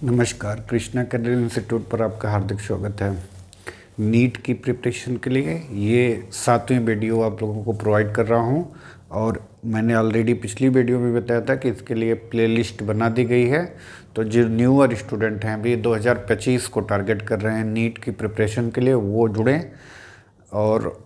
नमस्कार, Krishna career institute पर आपका हार्दिक स्वागत है। नीट की प्रिपरेशन के लिए ये 7वीं वीडियो आप लोगों को प्रोवाइड कर रहा हूँ और मैंने ऑलरेडी पिछली वीडियो में बताया था कि इसके लिए प्लेलिस्ट बना दी गई है। तो जो न्यूअर स्टूडेंट हैं, अभी 2025 को टारगेट कर रहे हैं नीट की प्रिपरेशन के लिए, वो जुड़ें और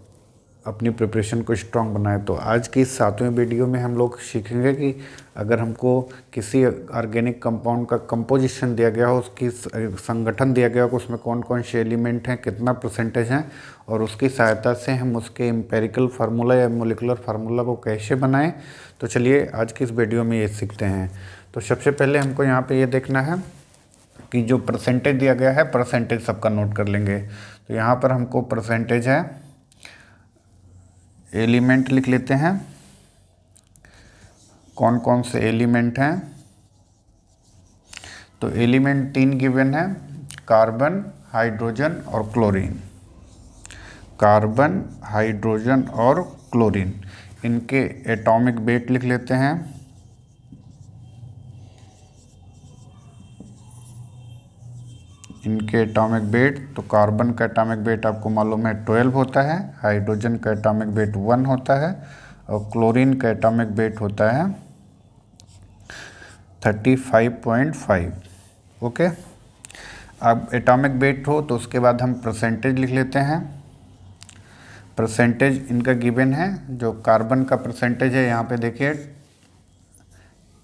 अपनी प्रिपरेशन को स्ट्रॉन्ग बनाए। तो आज की 7वीं वीडियो में हम लोग सीखेंगे कि अगर हमको किसी ऑर्गेनिक कंपाउंड का कंपोजिशन दिया गया हो, उसकी संगठन दिया गया हो, उसमें कौन कौन से एलिमेंट हैं, कितना परसेंटेज हैं, और उसकी सहायता से हम उसके एम्पेरिकल फार्मूला या मोलिकुलर फार्मूला को कैसे बनाएं। तो चलिए आज की इस वीडियो में ये सीखते हैं। तो सबसे पहले हमको यहाँ पे ये देखना है कि जो परसेंटेज दिया गया है, परसेंटेज सबका नोट कर लेंगे। तो यहाँ पर हमको परसेंटेज है, एलिमेंट लिख लेते हैं, कौन कौन से एलिमेंट हैं। तो एलिमेंट 3 गिवन है, कार्बन, हाइड्रोजन और क्लोरीन। कार्बन, हाइड्रोजन और क्लोरीन, इनके एटॉमिक वेट लिख लेते हैं। इनके एटॉमिक वेट, तो कार्बन का एटॉमिक वेट आपको मालूम है 12 होता है, हाइड्रोजन का एटॉमिक वेट 1 होता है और क्लोरीन का एटॉमिक वेट होता है 35.5। ओके, अब एटॉमिक वेट हो तो उसके बाद हम परसेंटेज लिख लेते हैं। परसेंटेज इनका गिवन है, जो कार्बन का परसेंटेज है यहाँ पे देखिए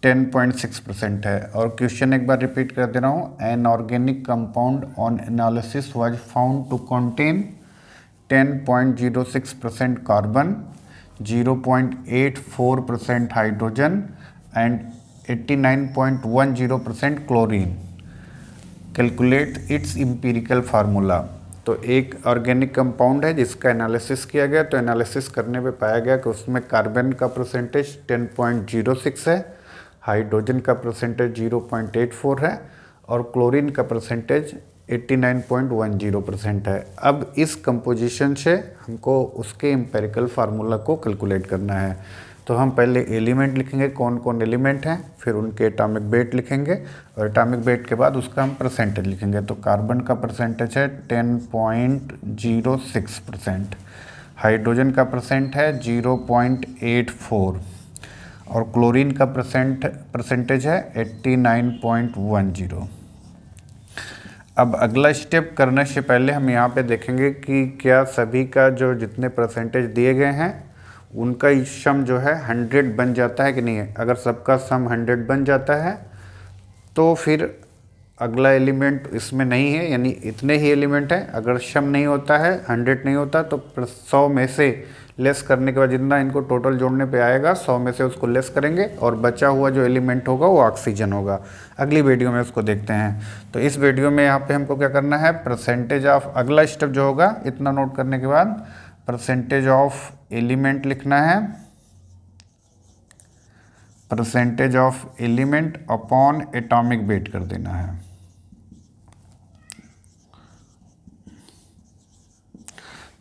10.6% है। और क्वेश्चन एक बार रिपीट कर दे रहा हूँ, an organic compound on analysis was found to contain 10.06% carbon, 0.84% hydrogen and 89.10% chlorine. Calculate its empirical formula. तो एक ऑर्गेनिक कंपाउंड है जिसका एनालिसिस किया गया, तो एनालिसिस करने पे पाया गया कि उसमें कार्बन का परसेंटेज 10.06 है, हाइड्रोजन का परसेंटेज 0.84 है और क्लोरीन का परसेंटेज 89.10% है। अब इस कंपोजिशन से हमको उसके एम्पेरिकल फार्मूला को कैलकुलेट करना है। तो हम पहले एलिमेंट लिखेंगे, कौन कौन एलिमेंट हैं, फिर उनके एटॉमिक वेट लिखेंगे और एटॉमिक वेट के बाद उसका हम परसेंटेज लिखेंगे। तो कार्बन का परसेंटेज है 10.06%, हाइड्रोजन का परसेंट है 0.84 और क्लोरीन का परसेंटेज है 89.10। अब अगला स्टेप करने से पहले हम यहाँ पे देखेंगे कि क्या सभी का जो जितने परसेंटेज दिए गए हैं उनका सम जो है 100 बन जाता है कि नहीं है। अगर सबका सम 100 बन जाता है तो फिर अगला एलिमेंट इसमें नहीं है, यानी इतने ही एलिमेंट हैं। अगर सम नहीं होता है, 100 नहीं होता, तो 100 में से लेस करने के बाद जितना इनको टोटल जोड़ने पे आएगा 100 में से उसको लेस करेंगे और बचा हुआ जो एलिमेंट होगा वो ऑक्सीजन होगा। अगली वीडियो में उसको देखते हैं। तो इस वीडियो में यहाँ पे हमको क्या करना है, परसेंटेज ऑफ, अगला स्टेप जो होगा इतना नोट करने के बाद परसेंटेज ऑफ एलिमेंट लिखना है, percentage of element upon atomic weight कर देना है।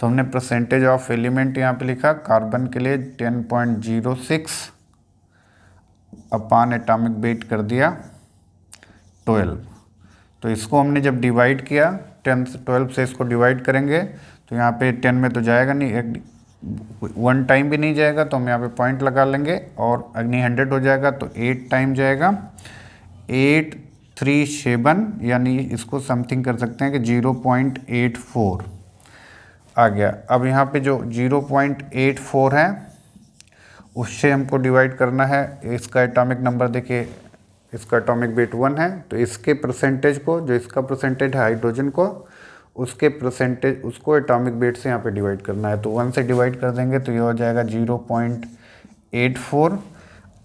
तो हमने परसेंटेज ऑफ एलिमेंट यहाँ पे लिखा, कार्बन के लिए 10.06 अपॉन एटॉमिक वेट कर दिया 12। तो इसको हमने जब डिवाइड किया, 12 से इसको डिवाइड करेंगे तो यहाँ पे 10 में तो जाएगा नहीं, एक 1 टाइम भी नहीं जाएगा, तो हम यहाँ पे पॉइंट लगा लेंगे और अग्नि 100 हो जाएगा तो 8 टाइम जाएगा, 837, यानी इसको समथिंग कर सकते हैं कि 0.84 आ गया। अब यहाँ पे जो 0.84 है उससे हमको डिवाइड करना है, इसका एटॉमिक नंबर देखिए, इसका एटॉमिक वेट 1 है, तो इसके परसेंटेज को, जो इसका परसेंटेज है हाइड्रोजन को, उसके परसेंटेज, उसको एटॉमिक वेट से यहाँ पे डिवाइड करना है। तो 1 से डिवाइड कर देंगे तो ये हो जाएगा 0.84।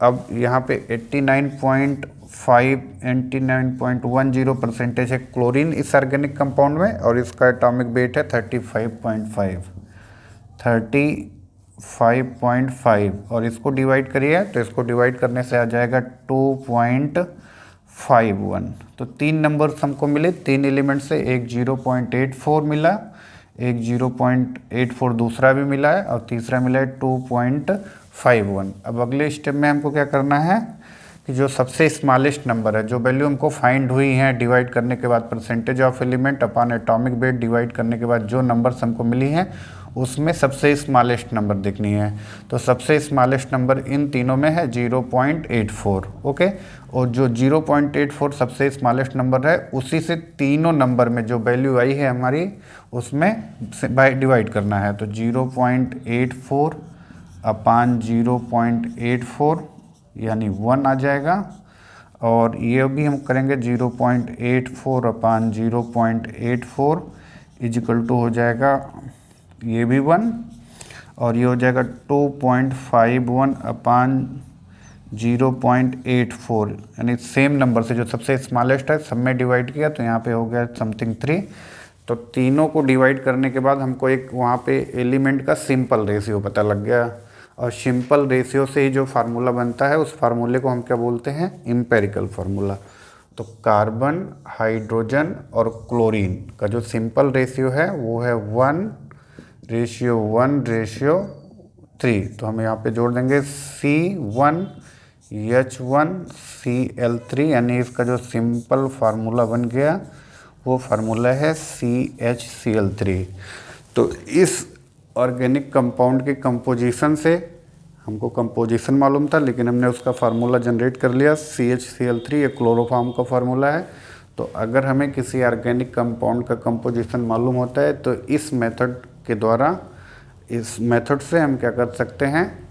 अब यहाँ पे 89.10 परसेंटेज है क्लोरीन इस ऑर्गेनिक कंपाउंड में और इसका एटॉमिक वेट है 35.5 और इसको डिवाइड करिए तो इसको डिवाइड करने से आ जाएगा 2.51। तो 3 नंबर्स हमको मिले 3 एलिमेंट से, एक 0.84 मिला, एक 0.84 दूसरा भी मिला है और तीसरा मिला है 2.51। अब अगले स्टेप में हमको क्या करना है कि जो सबसे स्मॉलेस्ट नंबर है, जो वैल्यू हमको फाइंड हुई है डिवाइड करने के बाद percentage of element upon atomic weight divide करने के बाद जो नंबर्स हमको मिली हैं उसमें सबसे स्मॉलेस्ट नंबर देखनी है। तो सबसे स्मॉलेस्ट नंबर इन तीनों में है 0.84। ओके, और जो 0.84 सबसे स्मॉलेस्ट नंबर है उसी से तीनों नंबर में जो वैल्यू आई है हमारी उसमें बाय डिवाइड करना है। तो 0.84 अपॉन 0.84 यानी 1 आ जाएगा, और ये भी हम करेंगे 0.84 अपॉन 0.84 इजिकल टू हो जाएगा ये भी 1, और ये हो जाएगा 2.51 अपॉन 0.84 यानी सेम नंबर से जो सबसे स्मॉलेस्ट है सब में डिवाइड किया तो यहाँ पे हो गया समथिंग 3। तो तीनों को डिवाइड करने के बाद हमको एक वहाँ पे एलिमेंट का सिंपल रेशियो पता लग गया, और सिंपल रेशियो से ही जो फार्मूला बनता है उस फार्मूले को हम क्या बोलते हैं, एम्पिरिकल फार्मूला। तो कार्बन, हाइड्रोजन और क्लोरीन का जो सिंपल रेशियो है वो है 1:1:3। तो हम यहाँ पे जोड़ देंगे C1H1Cl3, यानी इसका जो सिंपल फार्मूला बन गया वो फार्मूला है CHCl3। तो इस ऑर्गेनिक कंपाउंड के कंपोजिशन से हमको कंपोजिशन मालूम था, लेकिन हमने उसका फार्मूला जनरेट कर लिया CHCl3, ये क्लोरोफॉर्म का फार्मूला है। तो अगर हमें किसी ऑर्गेनिक कंपाउंड का कंपोजिशन मालूम होता है तो इस मेथड के द्वारा, इस मेथड से हम क्या कर सकते हैं,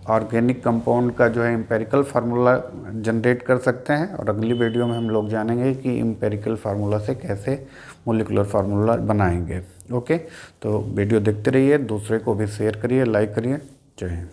ऑर्गेनिक कंपाउंड का जो है एम्पेरिकल फार्मूला जनरेट कर सकते हैं। और अगली वीडियो में हम लोग जानेंगे कि एम्पेरिकल फार्मूला से कैसे मोलिकुलर फार्मूला बनाएंगे। ओके, तो वीडियो देखते रहिए, दूसरे को भी शेयर करिए, लाइक करिए। जय हिंद।